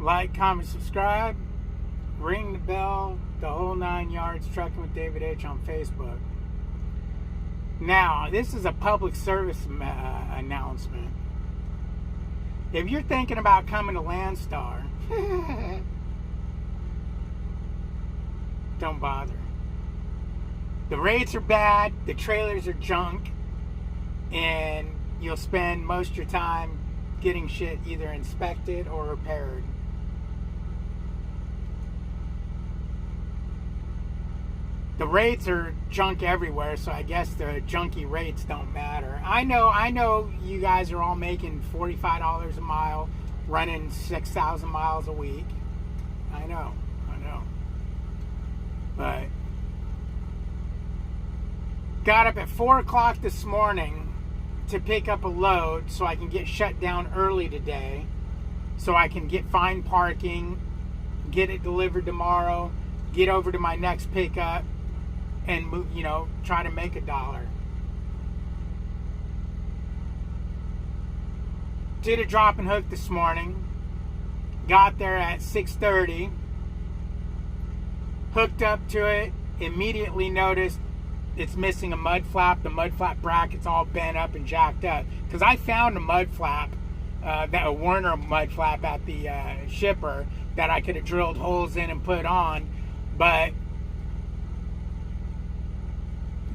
Like, comment, subscribe, ring the bell, the whole 9 yards. Trucking with David H. on Facebook. Now, this is a public service announcement. If you're thinking about coming to Landstar, don't bother. The rates are bad, the trailers are junk, and you'll spend most of your time getting shit either inspected or repaired. The rates are junk everywhere, so I guess the junky rates don't matter. I know you guys are all making $45 a mile, running 6,000 miles a week. I know. But got up at 4 o'clock this morning to pick up a load so I can get shut down early today, so I can get fine parking, get it delivered tomorrow, get over to my next pickup, and move, try to make $1. Did a drop and hook this morning. Got there at 6:30. Hooked up to it. Immediately noticed it's missing a mud flap. The mud flap bracket's all bent up and jacked up. Because I found a mud flap, a Werner mud flap at the shipper that I could have drilled holes in and put on, but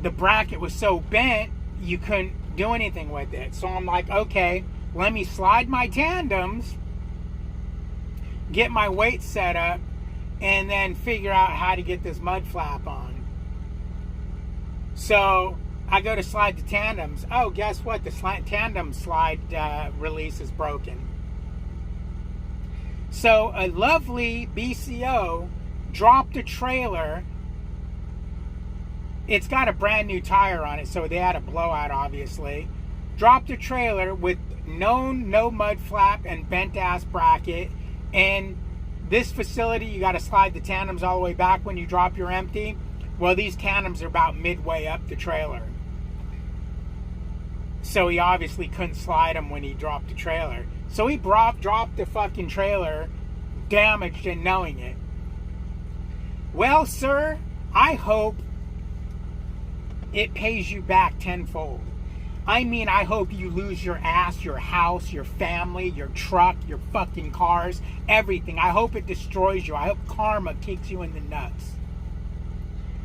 the bracket was so bent you couldn't do anything with it. So I'm like, okay, let me slide my tandems, get my weight set up, and then figure out how to get this mud flap on. So I go to slide the tandems. Oh, guess what? The tandem slide release is broken. So a lovely BCO dropped a trailer. It's got a brand new tire on it, so they had a blowout, obviously. Dropped a trailer with no mud flap and bent ass bracket. And this facility, you got to slide the tandems all the way back when you drop your empty. Well, these tandems are about midway up the trailer, so he obviously couldn't slide them when he dropped the trailer. So he dropped the fucking trailer, damaged and knowing it. Well, sir, I hope it pays you back tenfold. I mean, I hope you lose your ass, your house, your family, your truck, your fucking cars, everything. I hope it destroys you. I hope karma kicks you in the nuts.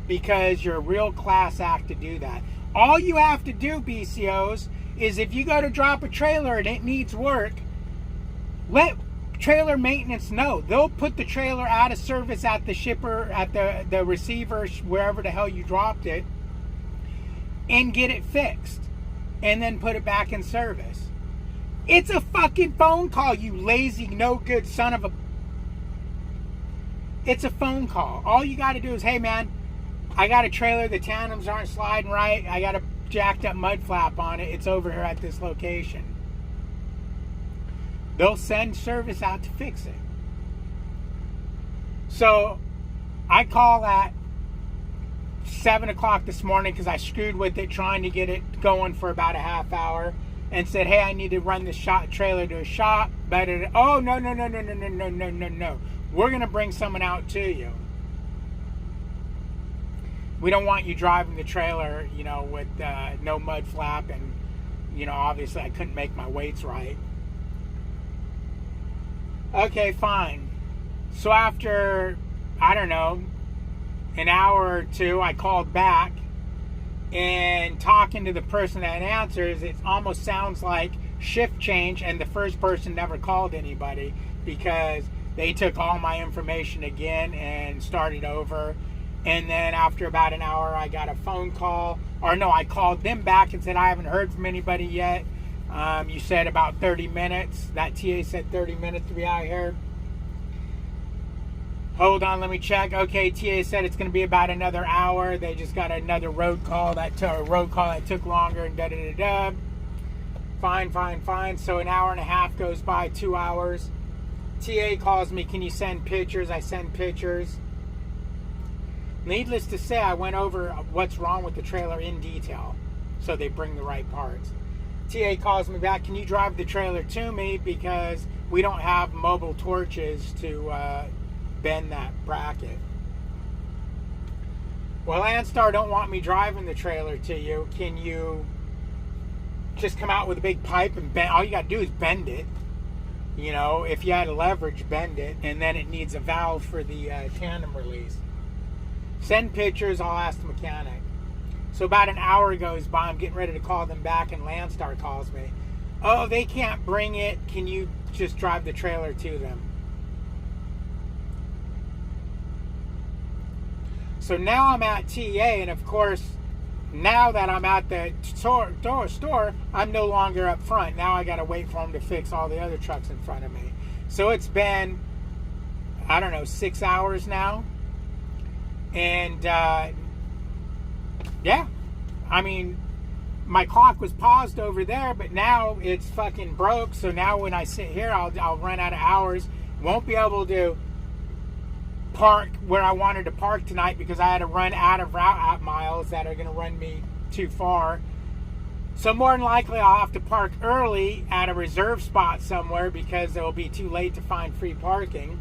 Because you're a real class act to do that. All you have to do, BCOs, is if you go to drop a trailer and it needs work, let trailer maintenance know. They'll put the trailer out of service at the shipper, at the receiver, wherever the hell you dropped it, and get it fixed, and then put it back in service. It's a fucking phone call, you lazy, no good son of a... It's a phone call. All you got to do is, hey man, I got a trailer, the tandems aren't sliding right, I got a jacked up mud flap on it, it's over here at this location. They'll send service out to fix it. So I call at 7 o'clock this morning because I screwed with it trying to get it going for about a half hour, and said, hey, I need to run this trailer to a shop. Oh, no. We're going to bring someone out to you. We don't want you driving the trailer, with no mud flap, and, obviously I couldn't make my weights right. Okay, fine. So after, I don't know, an hour or two, I called back, and talking to the person that answers, it almost sounds like shift change, and the first person never called anybody because they took all my information again and started over. And then after about an hour, I got a phone call. Or no, I called them back and said, I haven't heard from anybody yet. You said about 30 minutes. That TA said 30 minutes to be out here. Hold on, let me check. Okay, TA said it's going to be about another hour. They just got another road call that took longer, and da-da-da-da. Fine. So an hour and a half goes by, 2 hours. TA calls me, can you send pictures? I send pictures. Needless to say, I went over what's wrong with the trailer in detail, so they bring the right parts. TA calls me back, can you drive the trailer to me because we don't have mobile torches to bend that bracket. Well, Landstar don't want me driving the trailer to you. Can you just come out with a big pipe and bend? All you got to do is bend it. You know, if you had a leverage, bend it. And then it needs a valve for the tandem release. Send pictures, I'll ask the mechanic. So about an hour goes by, I'm getting ready to call them back, and Landstar calls me. Oh, they can't bring it. Can you just drive the trailer to them? So now I'm at TA, and of course, now that I'm at the store, I'm no longer up front. Now I got to wait for them to fix all the other trucks in front of me. So it's been, I don't know, 6 hours now. And, yeah, I mean, my clock was paused over there, but now it's fucking broke. So now when I sit here, I'll run out of hours. Won't be able to park where I wanted to park tonight because I had to run out of route miles that are going to run me too far. So more than likely I'll have to park early at a reserve spot somewhere because it will be too late to find free parking.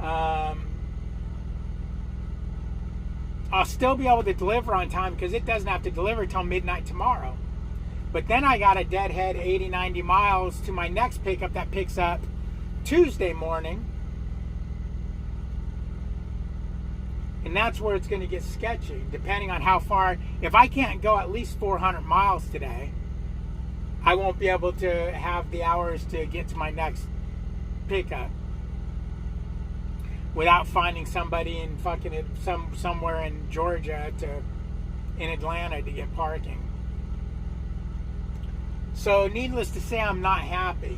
I'll still be able to deliver on time because it doesn't have to deliver till midnight tomorrow. But then I got a deadhead 80, 90 miles to my next pickup that picks up Tuesday morning. And that's where it's going to get sketchy, depending on how far. If I can't go at least 400 miles today, I won't be able to have the hours to get to my next pickup without finding somebody in fucking somewhere in Georgia in Atlanta to get parking. So needless to say, I'm not happy.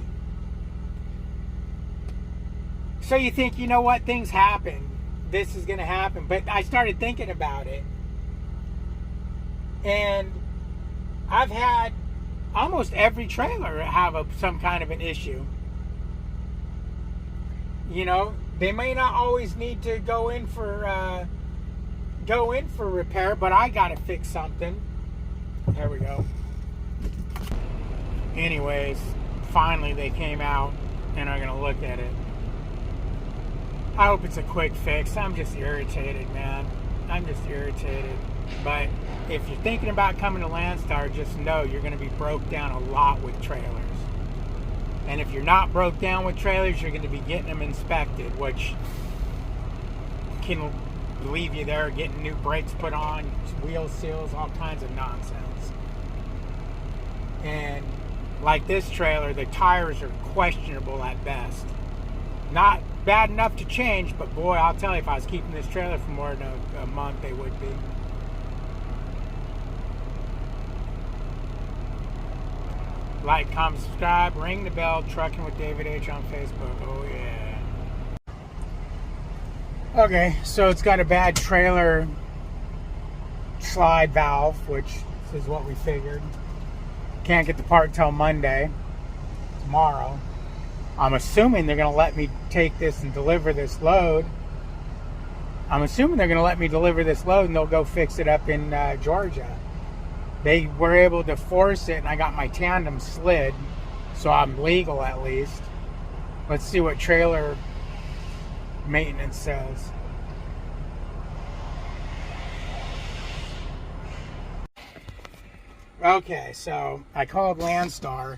So you think, you know what, things happen. This is going to happen. But I started thinking about it. And I've had almost every trailer have some kind of an issue. You know, they may not always need to go in for repair, but I got to fix something. There we go. Anyways, finally they came out and are going to look at it. I hope it's a quick fix. I'm just irritated, man. I'm just irritated. But if you're thinking about coming to Landstar, just know you're going to be broke down a lot with trailers. And if you're not broke down with trailers, you're going to be getting them inspected, which can leave you there getting new brakes put on, wheel seals, all kinds of nonsense. And like this trailer, the tires are questionable at best. Not bad enough to change, but boy, I'll tell you, if I was keeping this trailer for more than a month, they would be. Like, comment, subscribe, ring the bell, Trucking with David H on Facebook. Oh yeah. Okay, so it's got a bad trailer slide valve, which is what we figured. Can't get the part till Monday, tomorrow. I'm assuming they're going to let me take this and deliver this load. I'm assuming they're going to let me deliver this load and they'll go fix it up in Georgia. They were able to force it and I got my tandem slid, so I'm legal at least. Let's see what trailer maintenance says. Okay, so I called Landstar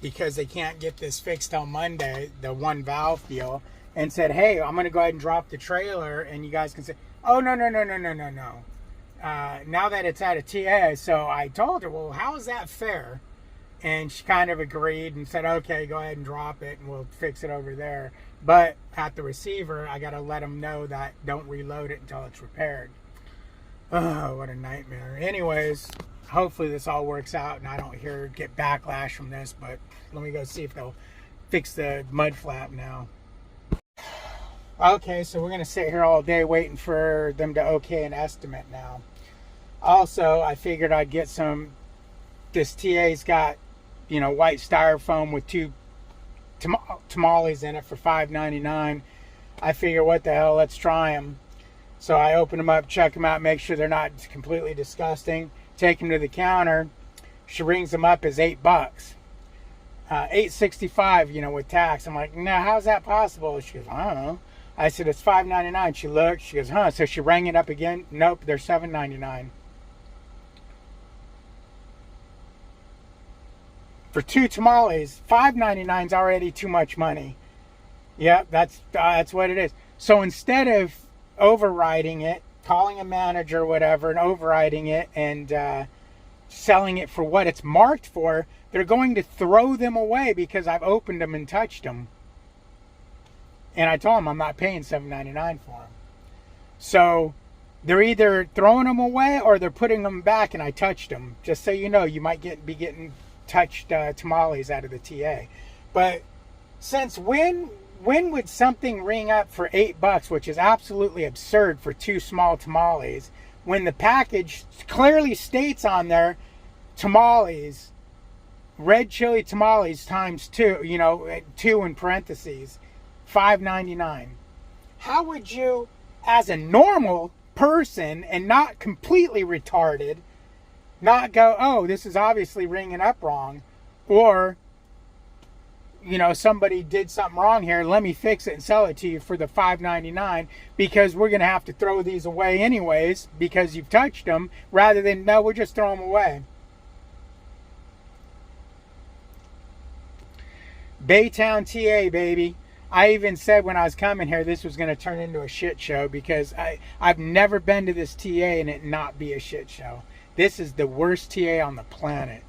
because they can't get this fixed till Monday, the one valve deal, and said, hey, I'm going to go ahead and drop the trailer, and you guys can say, oh, no. Now that it's at a TA, so I told her, well, how is that fair? And she kind of agreed and said, okay, go ahead and drop it, and we'll fix it over there. But at the receiver, I got to let them know that don't reload it until it's repaired. Oh, what a nightmare. Anyways, hopefully this all works out and I don't get backlash from this, but let me go see if they'll fix the mud flap now. Okay, so we're going to sit here all day waiting for them to okay an estimate now. Also, I figured I'd get this TA's got, white styrofoam with 2 tamales in it for $5.99. I figure, what the hell, let's try them. So I open them up, check them out, make sure they're not completely disgusting. Take them to the counter, She rings them up as $8. $8.65, you know, with tax. I'm like, no, how's that possible? She goes, I don't know. I said, it's $5.99. She looked. She goes, huh? So she rang it up again. Nope, they're $7.99. For 2 tamales, $5.99 is already too much money. Yep, that's what it is. So instead of overriding it, calling a manager or whatever and overriding it and selling it for what it's marked for, they're going to throw them away because I've opened them and touched them. And I told them I'm not paying $7.99 for them. So they're either throwing them away or they're putting them back, and I touched them. Just so you know, you might be getting touched tamales out of the TA. But since when would something ring up for $8, which is absolutely absurd for 2 small tamales, when the package clearly states on there tamales, red chili tamales times 2, you know, 2 in parentheses, $5.99. How would you, as a normal person and not completely retarded, not go, oh, this is obviously ringing up wrong, or, you know, somebody did something wrong here, let me fix it and sell it to you for the $5.99 because we're going to have to throw these away anyways because you've touched them, rather than, no, we'll just throw them away. Baytown TA, baby. I even said when I was coming here this was going to turn into a shit show because I've never been to this TA and it not be a shit show. This is the worst TA on the planet.